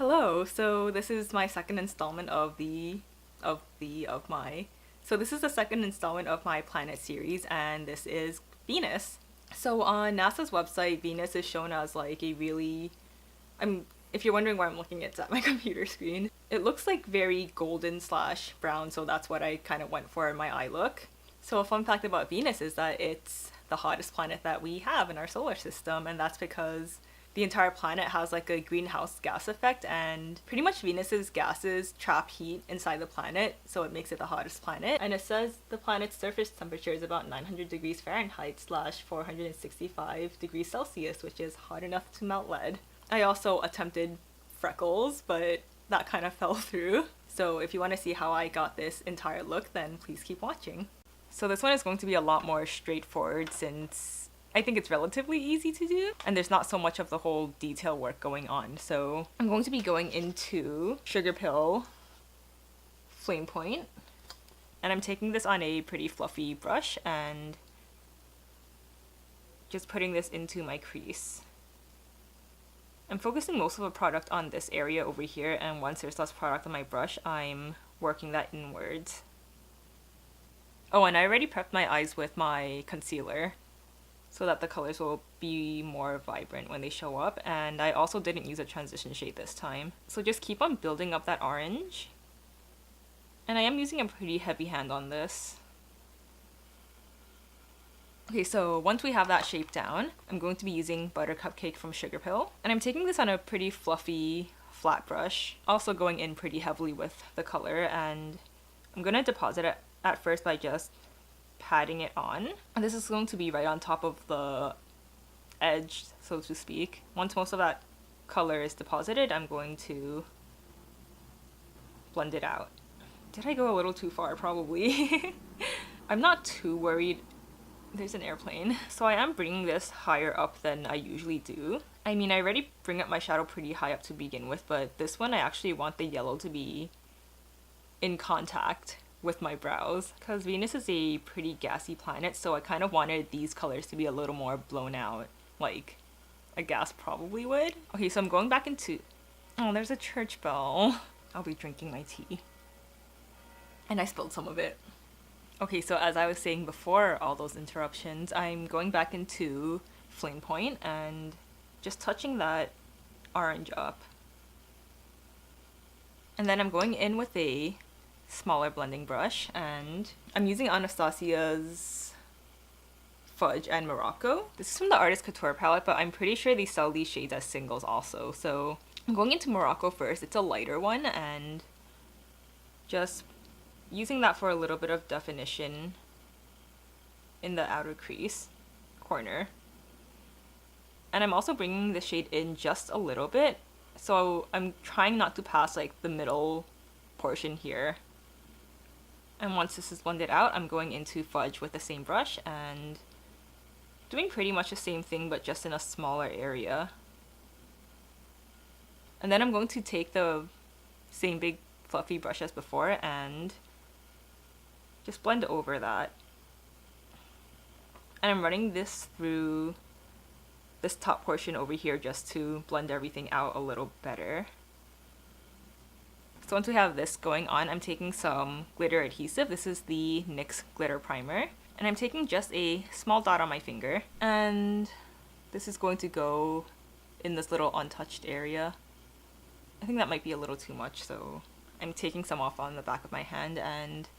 Hello, so this is my second installment of my so this is the second installment of my planet series, and this is Venus. So on NASA's website, Venus is shown as like a really if you're wondering why I'm looking, it's at my computer screen. It looks like very golden slash brown, so that's what I kind of went for in my eye look. So a fun fact about Venus is that it's the hottest planet that we have in our solar system, and that's because the entire planet has like a greenhouse gas effect, and pretty much Venus's gases trap heat inside the planet, so it makes it the hottest planet. And it says the planet's surface temperature is about 900 degrees Fahrenheit slash 465 degrees Celsius, which is hot enough to melt lead. I also attempted freckles, but that kind of fell through. So if you want to see how I got this entire look, then please keep watching. So this one is going to be a lot more straightforward since I think it's relatively easy to do, and there's not so much of the whole detail work going on. So I'm going to be going into Sugar Pill Flame Point, and I'm taking this on a pretty fluffy brush and just putting this into my crease. I'm focusing most of the product on this area over here, and once there's less product on my brush, I'm working that inwards. Oh, and I already prepped my eyes with my concealer so that the colors will be more vibrant when they show up, and I also didn't use a transition shade this time. So just keep on building up that orange. And I am using a pretty heavy hand on this. Okay, so once we have that shape down, I'm going to be using Butter Cupcake from Sugar Pill, and I'm taking this on a pretty fluffy flat brush, also going in pretty heavily with the color, and I'm gonna deposit it at first by just patting it on. And this is going to be right on top of the edge, so to speak. Once most of that color is deposited, I'm going to blend it out. Did I go a little too far? Probably. I'm not too worried. There's an airplane. So I am bringing this higher up than I usually do. I mean, I already bring up my shadow pretty high up to begin with, but this one I actually want the yellow to be in contact with my brows, because Venus is a pretty gassy planet, so I kind of wanted these colors to be a little more blown out, like a gas probably would. Okay, so I'm going back into... Oh, there's a church bell. I'll be drinking my tea. And I spilled some of it. Okay, so as I was saying before all those interruptions, I'm going back into Flame Point and just touching that orange up. And then I'm going in with a smaller blending brush, and I'm using Anastasia's Fudge and Morocco. This is from the Artist Couture palette, but I'm pretty sure they sell these shades as singles also. So I'm going into Morocco first. It's a lighter one, and just using that for a little bit of definition in the outer crease corner. And I'm also bringing the shade in just a little bit, so I'm trying not to pass like the middle portion here. And once this is blended out, I'm going into Fudge with the same brush and doing pretty much the same thing, but just in a smaller area. And then I'm going to take the same big fluffy brush as before and just blend over that. And I'm running this through this top portion over here just to blend everything out a little better. So once we have this going on, I'm taking some glitter adhesive. This is the NYX glitter primer, and I'm taking just a small dot on my finger, and this is going to go in this little untouched area. I think that might be a little too much, so I'm taking some off on the back of my hand and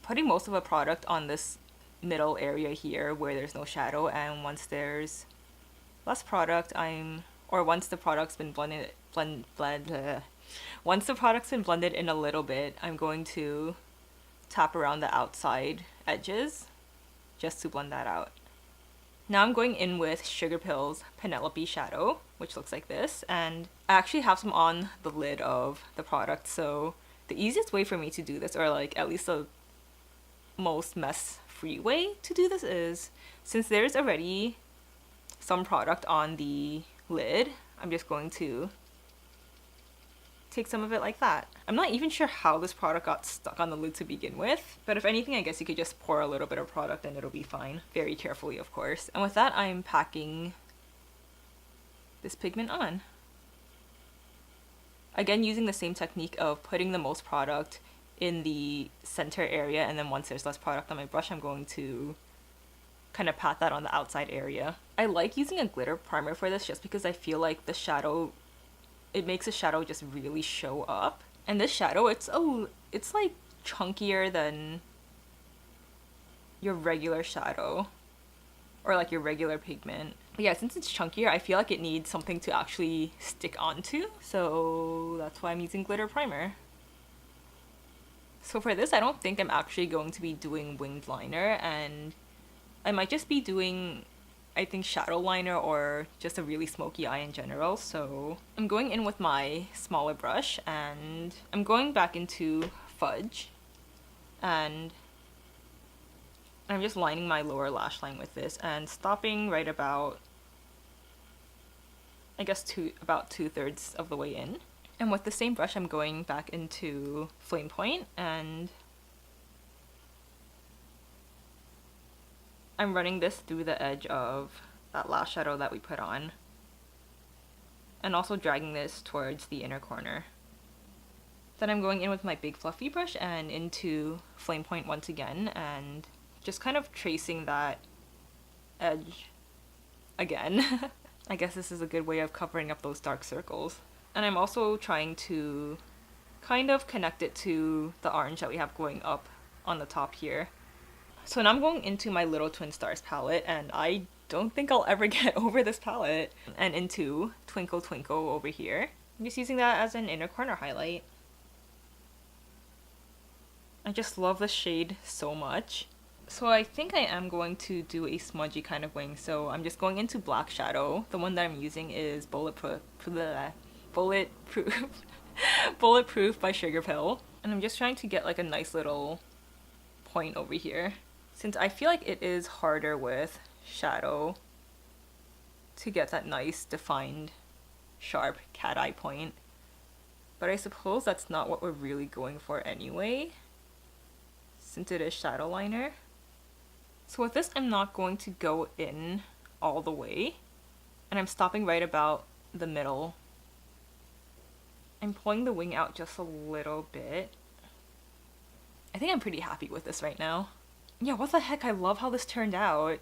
putting most of the product on this middle area here where there's no shadow. And once there's less product, once the product's been once the product's been blended in a little bit, I'm going to tap around the outside edges just to blend that out. Now I'm going in with Sugar Pill's Penelope shadow, which looks like this, and I actually have some on the lid of the product, so the easiest way for me to do this, or like at least the most mess-free way to do this, is since there's already some product on the lid, I'm just going to take some of it like that. I'm not even sure how this product got stuck on the lid to begin with, but if anything, I guess you could just pour a little bit of product and it'll be fine. Very carefully, of course. And with that, I'm packing this pigment on. Again, using the same technique of putting the most product in the center area, and then once there's less product on my brush, I'm going to kind of pat that on the outside area. I like using a glitter primer for this just because I feel like the shadow, it makes the shadow just really show up. And this shadow, it's like chunkier than your regular shadow or like your regular pigment. But yeah, since it's chunkier, I feel like it needs something to actually stick onto. So that's why I'm using glitter primer. So for this, I don't think I'm actually going to be doing winged liner, and I might just be doing, I think, shadow liner or just a really smoky eye in general. So I'm going in with my smaller brush and I'm going back into Fudge, and I'm just lining my lower lash line with this and stopping right about, I guess, about 2/3 of the way in. And with the same brush, I'm going back into Flame Point and I'm running this through the edge of that lash shadow that we put on, and also dragging this towards the inner corner. Then I'm going in with my big fluffy brush and into Flame Point once again, and just kind of tracing that edge again. I guess this is a good way of covering up those dark circles. And I'm also trying to kind of connect it to the orange that we have going up on the top here. So now I'm going into my Little Twin Stars palette, and I don't think I'll ever get over this palette, and into Twinkle Twinkle over here. I'm just using that as an inner corner highlight. I just love the shade so much. So I think I am going to do a smudgy kind of wing, so I'm just going into black shadow. The one that I'm using is Bulletproof Bulletproof by Sugar Pill, and I'm just trying to get like a nice little point over here, since I feel like it is harder with shadow to get that nice defined sharp cat eye point. But I suppose that's not what we're really going for anyway, since it is shadow liner. So with this, I'm not going to go in all the way, and I'm stopping right about the middle. I'm pulling the wing out just a little bit. I think I'm pretty happy with this right now. Yeah, what the heck, I love how this turned out.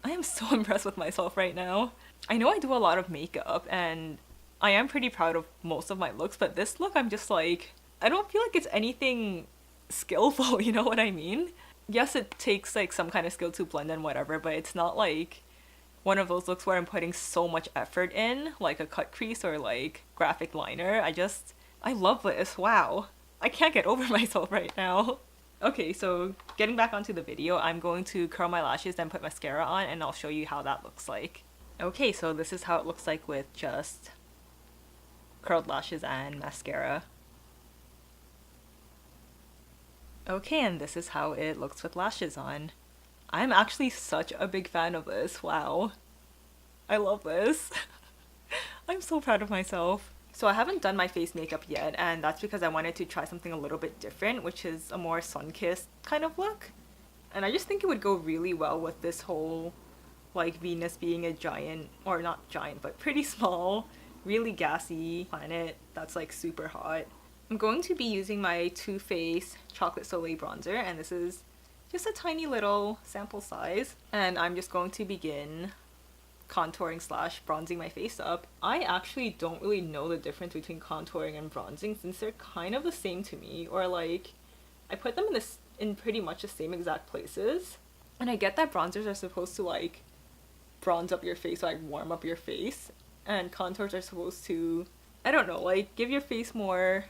I am so impressed with myself right now. I know I do a lot of makeup, and I am pretty proud of most of my looks, but this look, I'm just like, I don't feel like it's anything skillful, you know what I mean? Yes, it takes like some kind of skill to blend and whatever, but it's not like one of those looks where I'm putting so much effort in, like a cut crease or like graphic liner. I love this, wow. I can't get over myself right now. Okay, so getting back onto the video, I'm going to curl my lashes and put mascara on, and I'll show you how that looks like. Okay, so this is how it looks like with just curled lashes and mascara. Okay, and this is how it looks with lashes on. I'm actually such a big fan of this, wow. I love this. I'm so proud of myself. So I haven't done my face makeup yet, and that's because I wanted to try something a little bit different, which is a more sun-kissed kind of look. And I just think it would go really well with this whole, like, Venus being a giant, or not giant, but pretty small, really gassy planet that's like super hot. I'm going to be using my Too Faced Chocolate Soleil bronzer, and this is just a tiny little sample size. And I'm just going to begin contouring / bronzing my face up. I actually don't really know the difference between contouring and bronzing, since they're kind of the same to me, or like I put them in pretty much the same exact places. And I get that bronzers are supposed to like bronze up your face, like warm up your face, and contours are supposed to, I don't know, like give your face more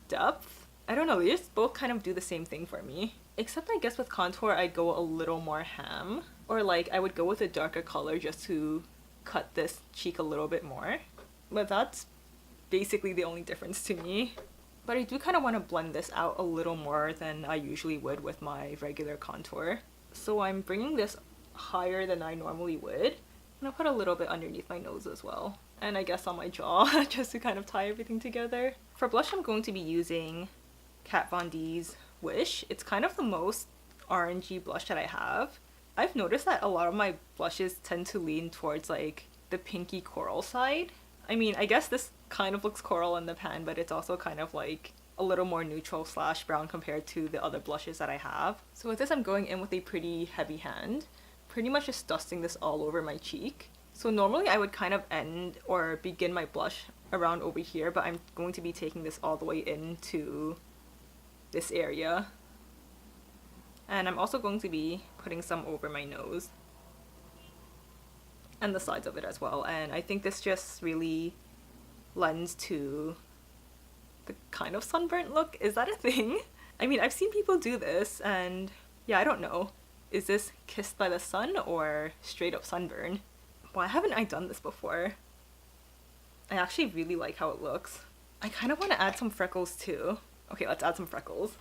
depth. I don't know, they just both kind of do the same thing for me. Except I guess with contour I'd go a little more ham, or like I would go with a darker color just to cut this cheek a little bit more. But that's basically the only difference to me. But I do kind of want to blend this out a little more than I usually would with my regular contour. So I'm bringing this higher than I normally would, and I'll put a little bit underneath my nose as well. And I guess on my jaw, just to kind of tie everything together. For blush, I'm going to be using Kat Von D's Wish. It's kind of the most orangey blush that I have. I've noticed that a lot of my blushes tend to lean towards like the pinky coral side, I mean, I guess this kind of looks coral in the pan, but it's also kind of like a little more neutral slash brown compared to the other blushes that I have. So with this, I'm going in with a pretty heavy hand, pretty much just dusting this all over my cheek. So normally I would kind of end or begin my blush around over here, but I'm going to be taking this all the way into this area. And I'm also going to be putting some over my nose and the sides of it as well. And I think this just really lends to the kind of sunburnt look. Is that a thing? I mean, I've seen people do this and yeah, I don't know. Is this kissed by the sun or straight up sunburn? Why haven't I done this before? I actually really like how it looks. I kind of want to add some freckles too. Okay, let's add some freckles.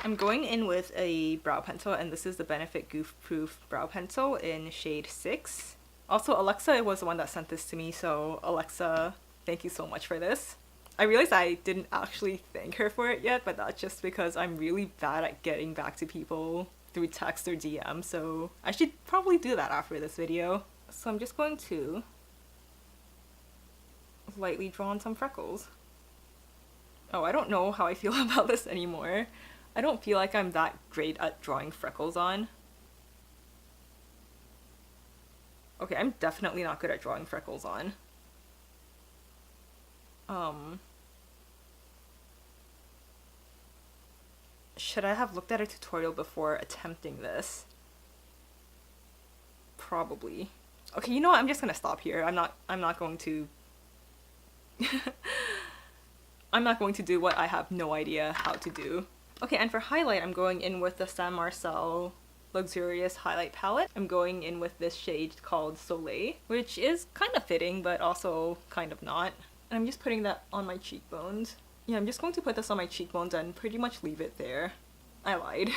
I'm going in with a brow pencil, and this is the Benefit Goof Proof Brow Pencil in shade 6. Also, Alexa was the one that sent this to me, so Alexa, thank you so much for this. I realized I didn't actually thank her for it yet, but that's just because I'm really bad at getting back to people through text or DM, so I should probably do that after this video. So I'm just going to lightly draw on some freckles. Oh, I don't know how I feel about this anymore. I don't feel like I'm that great at drawing freckles on. Okay, I'm definitely not good at drawing freckles on. Should I have looked at a tutorial before attempting this? Probably. Okay, you know what? I'm just gonna stop here. I'm not going to I'm not going to do what I have no idea how to do. Okay, and for highlight, I'm going in with the Saint Marcel Luxurious Highlight Palette. I'm going in with this shade called Soleil, which is kind of fitting, but also kind of not. And I'm just putting that on my cheekbones. Yeah, I'm just going to put this on my cheekbones and pretty much leave it there. I lied.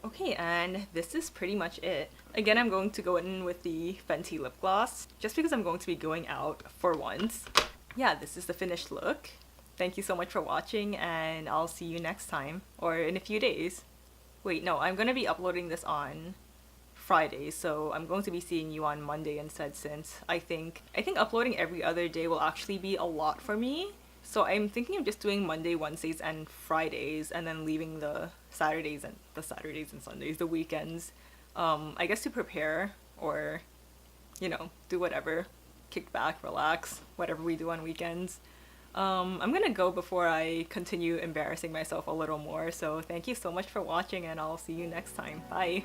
Okay, and this is pretty much it. Again, I'm going to go in with the Fenty lip gloss, just because I'm going to be going out for once. Yeah, this is the finished look. Thank you so much for watching, and I'll see you next time, or in a few days. Wait, no, I'm gonna be uploading this on Friday, so I'm going to be seeing you on Monday instead, since I think uploading every other day will actually be a lot for me. So I'm thinking of just doing Monday, Wednesdays, and Fridays, and then leaving the Saturdays and Sundays, the weekends, I guess to prepare or, you know, do whatever, kick back, relax, whatever we do on weekends. I'm gonna go before I continue embarrassing myself a little more, so thank you so much for watching, and I'll see you next time. Bye!